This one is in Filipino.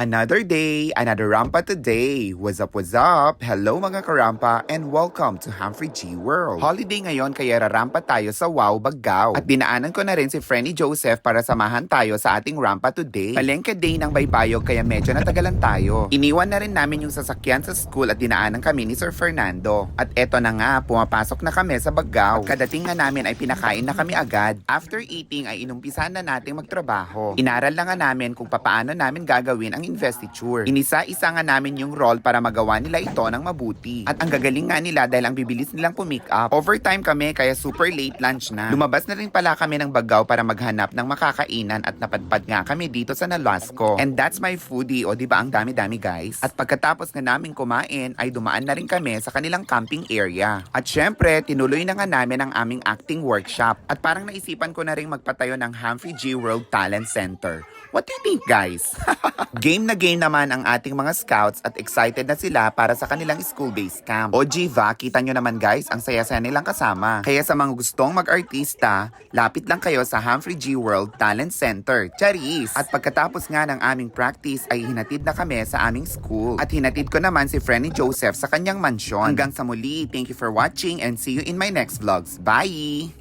Another day, another Rampa today. What's up, what's up? Hello mga karampa and welcome to Humphrey G World. Holiday ngayon kaya rarampa tayo sa Wow, Bagao. At dinaanan ko na rin si Frenny Joseph para samahan tayo sa ating rampa today. Palengke day ng Baybayog kaya medyo natagalan tayo. Iniwan na rin namin yung sasakyan sa school at dinaanan kami ni Sir Fernando. At eto na nga, pumapasok na kami sa Bagao. At kadating nga namin ay pinakain na kami agad. After eating ay inumpisahan na nating magtrabaho. Inaral na nga namin kung paano namin gagawin ang investiture. Inisa-isa nga namin yung role para magawa nila ito ng mabuti. At ang gagaling nga nila dahil ang bibilis nilang pumick up. Overtime kami kaya super late lunch na. Lumabas na rin pala kami ng Bagao para maghanap ng makakainan at napadpad nga kami dito sa Nolasco. And that's my foodie, o diba ang dami-dami guys? At pagkatapos nga namin kumain ay dumaan na rin kami sa kanilang camping area. At syempre, tinuloy na nga namin ang aming acting workshop. At parang naisipan ko na rin magpatayo ng Humphrey G World Talent Center. What do you think guys? Game na game naman ang ating mga scouts at excited na sila para sa kanilang school-based camp. O Jiva, kita nyo naman guys, ang saya-saya nilang kasama. Kaya sa mga gustong mag-artista, lapit lang kayo sa Humphrey G World Talent Center. Charis! At pagkatapos nga ng aming practice ay hinatid na kami sa aming school. At hinatid ko naman si Frenny Joseph sa kanyang mansyon. Hanggang sa muli, thank you for watching and see you in my next vlogs. Bye!